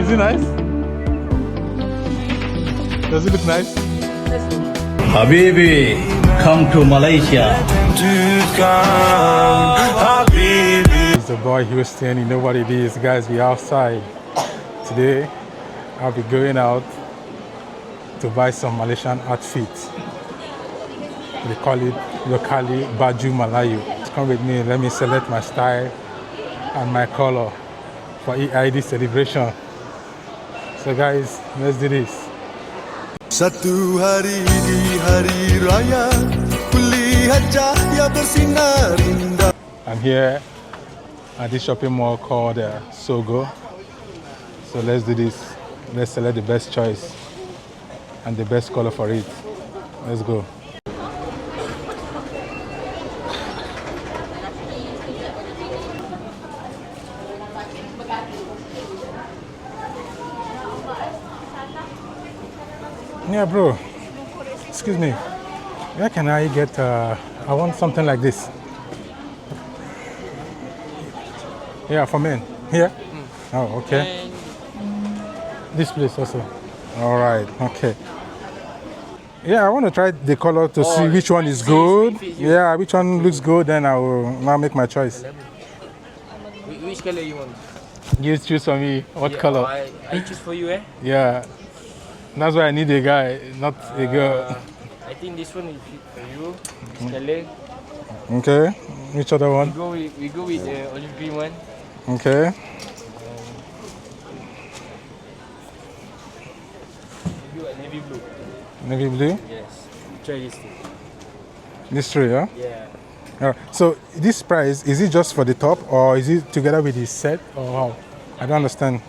Is it nice? Does it look nice? Habibi, come to Malaysia. It's the boy Houston. You know what it is, guys. We outside today. I'll be going out to buy some Malaysian outfit. They call it locally Baju Malayu. Come with me. Let me select my style and my color for Eid celebration. So guys, let's do this. Satu hari di Hari Raya, kulihat cahaya bersinar indah. I'm here at this shopping mall called Sogo. So let's do this. Let's select the best choice and the best color for it. Let's go. Yeah, bro. Excuse me. Where can I get? I want something like this. Yeah, for men. Here? Oh, okay. This place also. All right. Okay. Yeah, I want to try the color to see which one is good. Yeah, which one looks good, then I will now make my choice. Which color you want? You choose for me. What color? I choose for you, eh? Yeah. That's why I need a guy, not a girl. I think this one is fit for you. This color. Okay. Which other one? We go with the olive green one. Okay. You got navy blue. Navy blue? Yes. Try this too. This three, yeah? Yeah. So this price, is it just for the top or is it together with the set or how? I don't understand.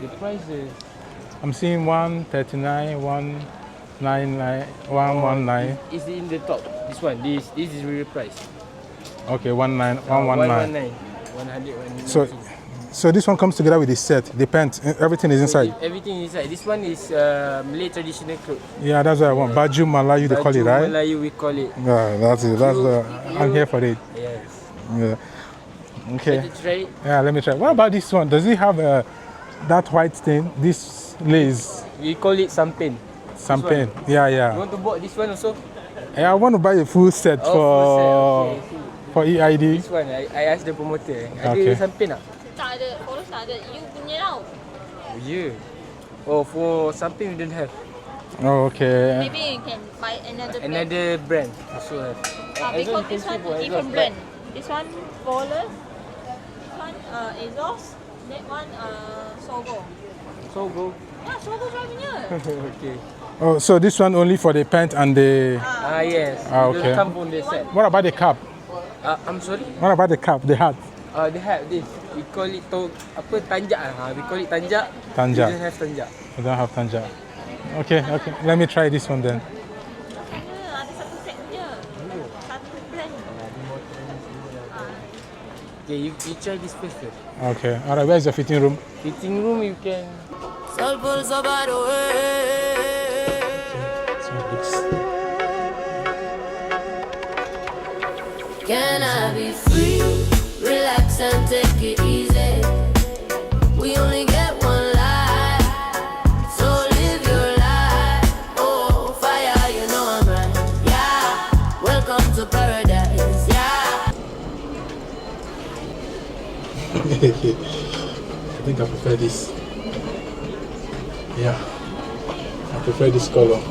The price is... I'm seeing 139, 199, 119. It's in the top. This one. This is real price. Okay, 119. 119. 100. So this one comes together with the set, the pants, everything is inside. Everything is inside. This one is Malay traditional clothes. Yeah, that's what I want. Baju Malayu, they call it, right? Baju Malayu, we call it. Yeah, that's it. I'm here for it. Yes. Yeah. Okay. Let me try it. Yeah, let me try. What about this one? Does it have that white stain? This lace? We call it sampen. Sampen. Yeah, yeah. You want to buy this one also? Yeah, I want to buy a full set for EID. This one, I asked the promoter. Okay. Ada sampen tak? Tak ada, polos tak ada. You punya tau. Oh, yeah. Oh, for sampen we don't have. Oh, okay. Maybe you can buy another brand. Another brand also have. Because this one different brand. This one polos. This one Azos. That one Sogo. Sogo. Yeah, Sogo saya punya. Okay. Oh, so this one only for the pant and the... Yes. Okay. It come from the set. What about the cap? I'm sorry? What about the cap, the hat? They have this. We call it tanjak. We call it tanjak. Tanjak. We don't have tanjak. We don't have tanjak. Okay, okay. Let me try this one then. Ada satu set punya. Satu brand. Okay, you try this first. Okay. Alright, where's the fitting room? Fitting room you can... Can I be free? Relax and take it easy. We only get one life, so live your life. Oh, fire, you know I'm right. Yeah, welcome to paradise. Yeah. I think I prefer this. Yeah, I prefer this color.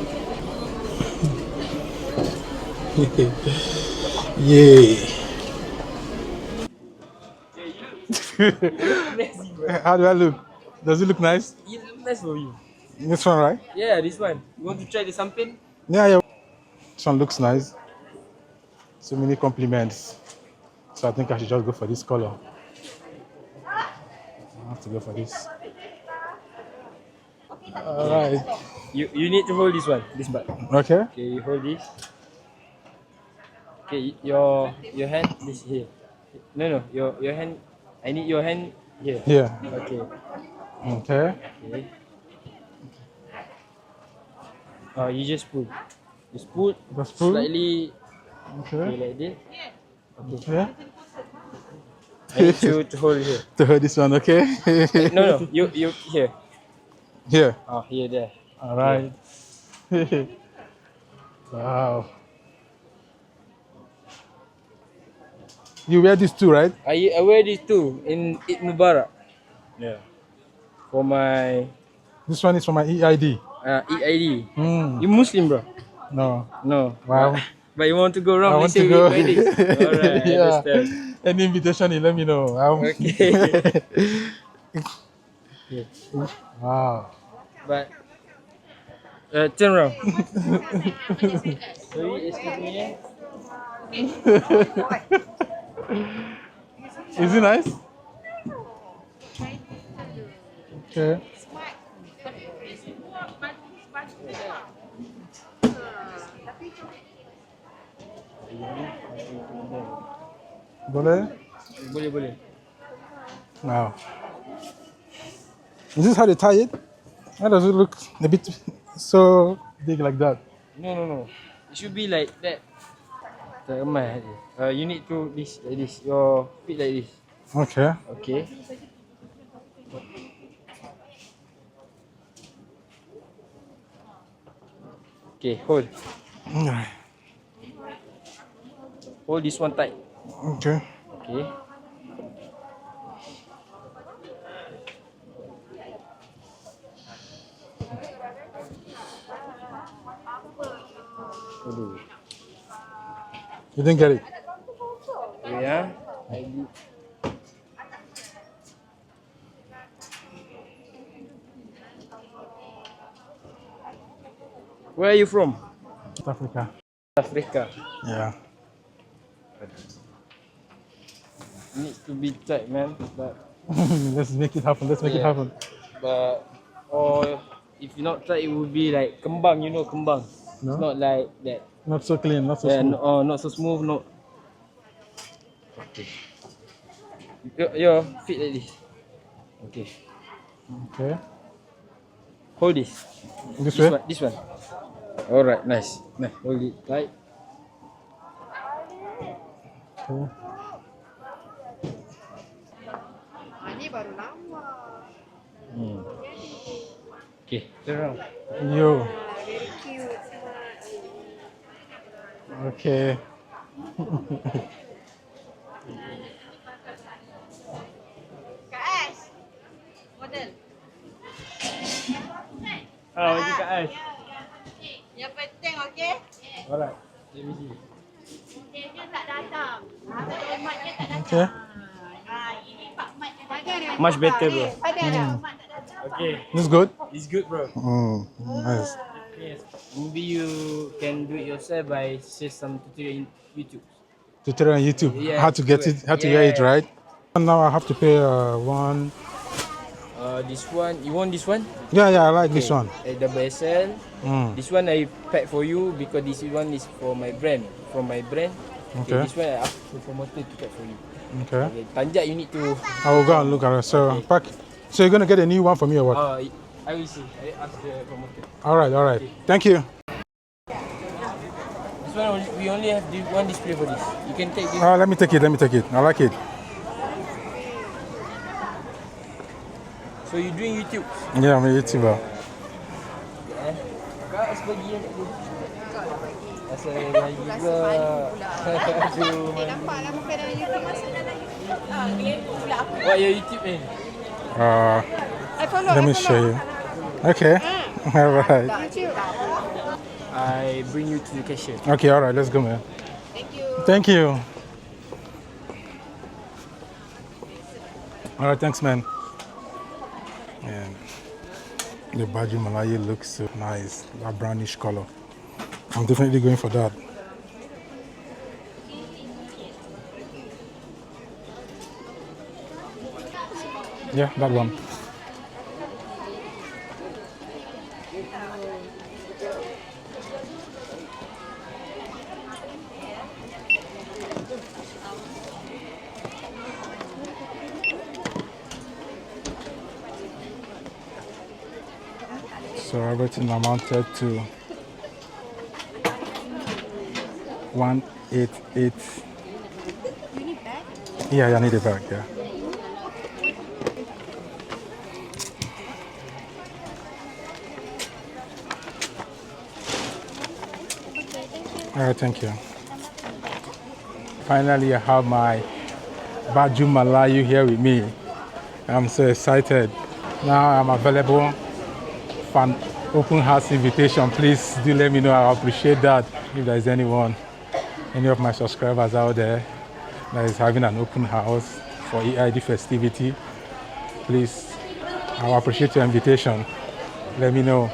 Yay! How do I look? Does it look nice? It looks nice for you. This one, right? Yeah, this one. You want to try the sampen? Yeah, yeah. This one looks nice. So many compliments. So I think I should just go for this color. I have to go for this. Alright. You need to hold this one, this part. Okay. Okay, you hold this. Okay, your hand is here. No, your hand. I need your hand here. Here. Okay. Okay. Okay. You just pull. Just pull. Just pull. Slightly. Okay. Okay, like this. Okay. I need you to hold here. To hold this one, okay? No, you here. Here. Oh, here, there. All right. Wow. You wear this too, right? I wear this too in Eid Mubarak. Yeah. For my This one is for my EID. Eid ID. Mm. You Muslim, bro? No. No. Wow. But you want to go around I want Malaysia to go. with this? Alright, I Yeah. understand. Any invitation, you let me know. Okay. Yeah. Wow. But turn around. Sorry, excuse me. Is it nice? Okay. Boleh? Boleh, boleh. Wow. Is this how they tie it? Why does it look a bit so big like that? No. It should be like that. You need to this like this. Your feet like this. Okay. Okay. Okay, hold. Alright. Hold this one tight. Okay. Okay. Aduh. You didn't get it? Yeah. Where are you from? South Africa. Africa. Yeah. Needs to be tight, man. But Let's make it happen. Let's make it Yeah. happen. or if you're not tight, it would be like kembang. You know kembang. No? It's not like that. Not so clean, not so Yeah, smooth. not so smooth. No. Okay. Your feet like this. Okay. Okay. Hold this. This way? This one. Alright, nice. Nice. Hold it tight. Okay. Okay, turn around. Yo. Okay. Model. Bagi kat Ais. Yang penting okey. Alright. Let me see. Dia tak datang. Mat dia tak datang. Okay. Ini Pak Mat yang datang. Much better, bro. Mat tak datang. Okay. This is good? It's good, bro. Nice. Yes. Maybe you can do it yourself by see some tutorial in YouTube. Tutorial on YouTube. Yeah, How to get do it, how to wear it, Yeah. right? Now I have to pay one. This one, you want this one? Yeah, I like this one. Double SL. Mm. This one I pack for you because this one is for my brand. From my brand. Okay. This one I ask the promoter to pack for you. Okay. Okay. Tanjak you need to. I will go and look at it. So, pack. So you're gonna get a new one for me or what? I will see. I ask the promoter. All right. Thank you. This one we only have one display for this. You can take this. Let me take it. I like it. So you doing YouTube? Yeah, I'm a YouTuber. Kak sebagi yang tu. Asal lagi pula. Nampaklah muka dalam YouTube masa dalam YouTube. What your YouTube name? I follow. Let me show you. Okay. All right. I bring you to the cashier. Okay. All right. Let's go, man. Thank you. All right. Thanks, man. And the Baju Malayu looks so nice. That brownish color. I'm definitely going for that. Yeah, that one. So everything amounted to 188. You need bag? Yeah, I need a bag, yeah. All right, thank you. Finally, I have my Baju Malayu here with me. I'm so excited. Now I'm available for an open house invitation. Please do let me know. I appreciate that. If there is anyone, any of my subscribers out there that is having an open house for EID festivity, please, I will appreciate your invitation. Let me know.